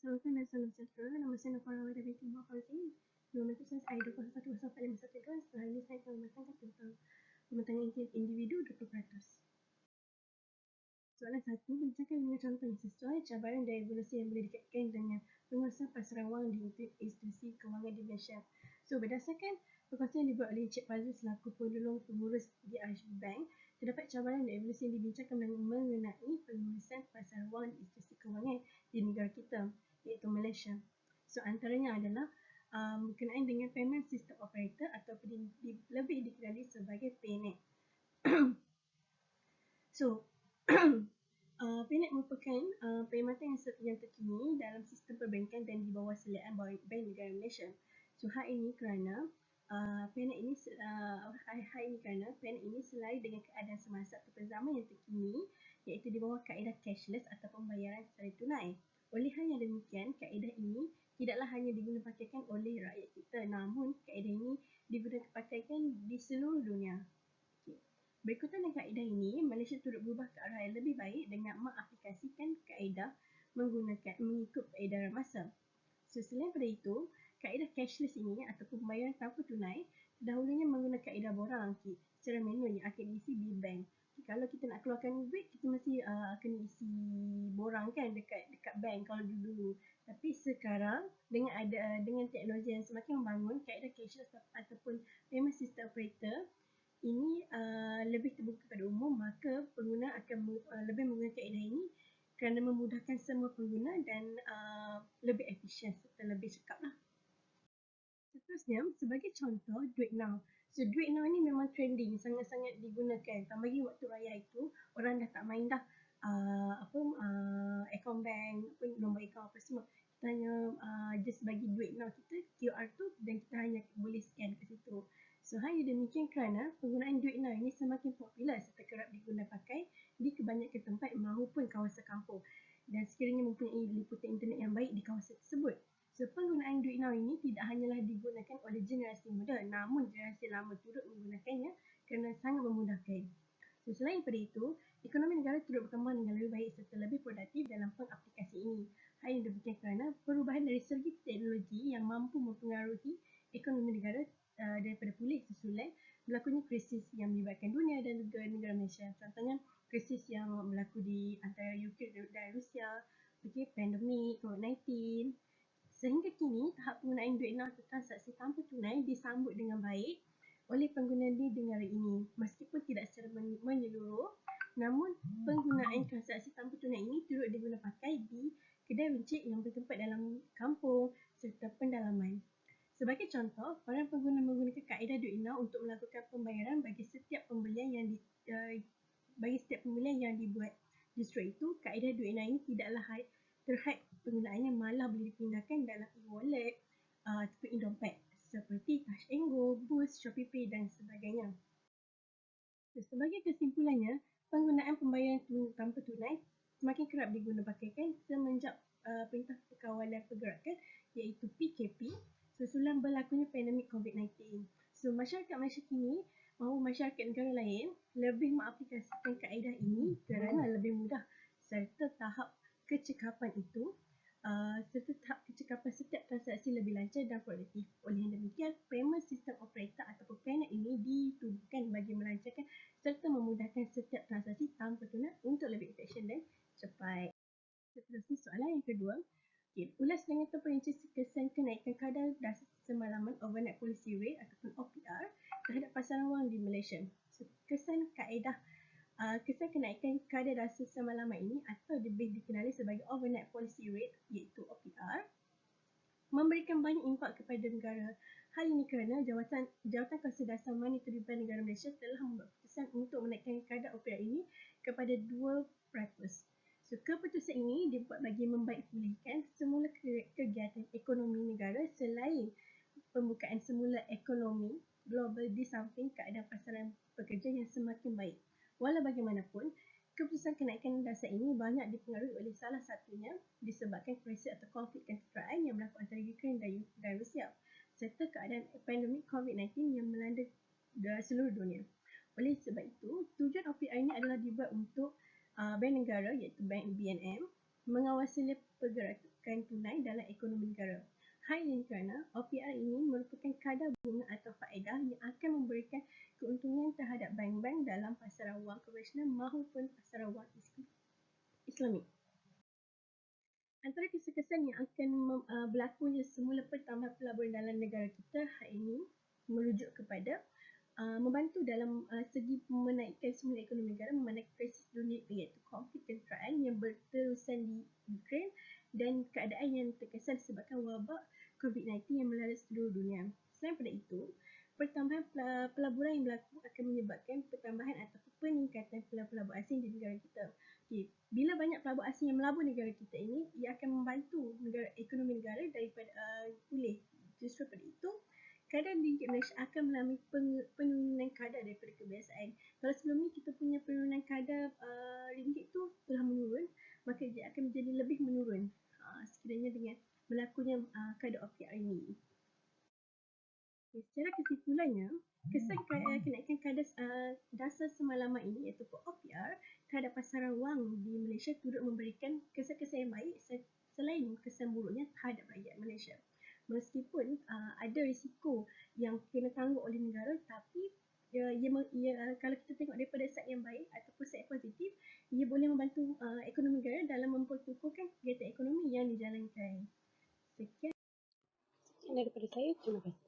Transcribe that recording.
Salam dan salam sejahtera. Nama saya Nafara Wada binti Muhammad Fauzi. Nomor saya ID 011451. Setelah ini saya akan mematangkan tentang pematangan individu 20%. Soalan 1. Bincangkan dengan contoh yang sesuai cabaran dan evolusi yang boleh dikaitkan dengan penguasaan pasaran wang di institusi kewangan di Malaysia. So, berdasarkan perkongsian yang dibuat oleh Encik Fazil selaku penolong pengurus DRHB Bank, terdapat cabaran dan evolusi yang dibincangkan mengenai pengurusan pasaran wang di institusi kewangan di negara kita, iaitu Malaysia. So, antaranya adalah berkenaan dengan Payment System Operator atau lebih dikenali sebagai PayNet. So, PayNet merupakan perkhidmatan yang terkini dalam sistem perbankan dan di bawah seliaan Bank Negara Malaysia. So, hal ini kerana PayNet ini selari dengan keadaan semasa atau zaman yang terkini, iaitu di bawah kaedah cashless atau pembayaran secara tunai. Oleh hal yang demikian, kaedah ini tidaklah hanya digunakan oleh rakyat kita, namun kaedah ini digunakan di seluruh dunia. Berikutan dengan kaedah ini, Malaysia turut berubah ke arah yang lebih baik dengan mengaplikasikan kaedah mengikut peredaran masa. So, selain daripada itu, kaedah cashless ini ataupun pembayaran tanpa tunai dahulunya menggunakan kaedah borang secara manual yang akan diisi di bank. Kalau kita nak keluarkan duit, kita mesti akan isi borang kan dekat bank kalau dulu. Tapi sekarang dengan teknologi yang semakin membangun, kaedah cashless ataupun payment system operator ini lebih terbuka kepada umum, maka pengguna akan lebih menggunakan kaedah ini kerana memudahkan semua pengguna dan lebih efisien serta lebih cekap lah. Seterusnya, sebagai contoh, Duit Now. So, Duit Now ni memang trending, sangat-sangat digunakan. Tambah lagi waktu raya itu, orang dah tak main dah akaun bank, nombor akaun apa semua. Kita hanya just bagi Duit Now kita, QR tu, dan kita hanya boleh scan kat situ. So, hanya demikian kerana penggunaan Duit Now ini semakin popular serta kerap digunakan pakai di kebanyakan tempat maupun kawasan kampung dan sekiranya mempunyai liputan internet yang baik di kawasan tersebut. So, penggunaan Duit Now ini tidak hanyalah digunakan oleh generasi muda, namun generasi lama turut menggunakannya kerana sangat memudahkan. So, selain daripada itu, ekonomi negara turut berkembang dengan lebih baik serta lebih produktif dalam pengaplikasi ini. Hal ini demikian kerana perubahan dari segi teknologi yang mampu mempengaruhi ekonomi negara daripada pulih susulan berlakunya krisis yang melibatkan dunia dan juga negara Malaysia. Contohnya, krisis yang berlaku di antara Ukraine dan Rusia, pandemik COVID-19. Sehingga kini, tahap penggunaan duit Now atau transaksi tanpa tunai disambut dengan baik oleh pengguna di negara ini. Meskipun tidak secara menyeluruh, namun penggunaan transaksi tanpa tunai ini turut digunakan pakai di kedai runcit yang bertempat dalam kampung serta pendalaman. Sebagai contoh, para pengguna menggunakan kaedah Duit Now untuk melakukan pembayaran bagi setiap pembelian yang dibuat. Justru itu, kaedah Duit Now ini tidaklah terhad penggunaannya, malah boleh dipindahkan dalam e-wallet ataupun e-dompet seperti Touch and Go, Boost, ShopeePay dan sebagainya. Sebagai kesimpulannya, penggunaan pembayaran tanpa tunai semakin kerap digunakan semenjak Perintah Perkawalan Pergerakan iaitu PKP susulan berlakunya pandemik COVID-19. So, masyarakat Malaysia kini maupun masyarakat negara lain lebih mengaplikasikan kaedah ini kerana lebih mudah serta tahap kecekapan setiap transaksi lebih lancar dan produktif. Oleh yang demikian, Payment System Operator ataupun PayNet ini ditubuhkan bagi melancarkan serta memudahkan setiap transaksi tanpa tunai untuk lebih efisien dan cepat. Seterusnya, soalan yang kedua. Ulas dengan terperinci kesan kenaikan kadar dasar semalaman overnight policy rate ataupun OPR terhadap pasaran wang di Malaysia. So, kesan kenaikan kadar dasar semalaman ini atau lebih dikenali sebagai overnight policy rate iaitu OPR memberikan banyak impak kepada negara. Hal ini kerana Jawatan Kuasa Dasar Monetary Bank Negara Malaysia telah membuat keputusan untuk menaikkan kadar OPR ini kepada 2%. So, keputusan ini dibuat bagi membaik pulihkan semula kegiatan ekonomi negara selain pembukaan semula ekonomi global di samping keadaan pasaran pekerja yang semakin baik. Walau bagaimanapun, keputusan kenaikan dasar ini banyak dipengaruhi oleh salah satunya disebabkan krisis atau konflik kenegaraan yang berlaku antara Ukraine dan Rusia serta keadaan pandemik COVID-19 yang melanda seluruh dunia. Oleh sebab itu, tujuan OPR ini adalah dibuat untuk bank negara iaitu Bank BNM mengawasi pergerakan tunai dalam ekonomi negara. Hal ini kerana OPR ini merupakan kadar bunga atau faedah yang akan memberikan keuntungan terhadap bank-bank dalam pasaran wang konvensional maupun pasaran wang Islamik. Antara kesan-kesan yang akan berlakunya semula pertambahan pelaburan dalam negara kita hari ini merujuk kepada membantu dalam segi menaikkan semula ekonomi negara memandangkan krisis dunia iaitu konflik tenteraan yang berterusan di Ukraine dan keadaan yang terkesan disebabkan wabak COVID-19 yang melanda seluruh dunia. Selain daripada itu, pertambahan pelaburan yang berlaku akan menyebabkan pertambahan atau peningkatan pelabur asing di negara kita. Okay. Bila banyak pelabur asing yang melabur negara kita ini, ia akan membantu ekonomi negara daripada pulih. Justru pada itu, kadar ringgit Malaysia akan mengalami penurunan kadar daripada kebiasaan. Kalau sebelum ni kita punya penurunan kadar ringgit tu telah menurun, maka dia akan menjadi lebih menurun sekiranya dengan berlakunya kadar OPR ini. Secara kesimpulannya, kesan kenaikan kadar dasar semalaman ini iaitu OPR terhadap pasaran wang di Malaysia turut memberikan kesan-kesan yang baik selain kesan buruknya terhadap rakyat Malaysia. Meskipun ada risiko yang kena tanggung oleh negara, tapi kalau kita tengok daripada side yang baik ataupun side positif, ia boleh membantu ekonomi negara dalam memperkukuhkan kegiatan ekonomi yang dijalankan. Sekian daripada saya. Terima kasih.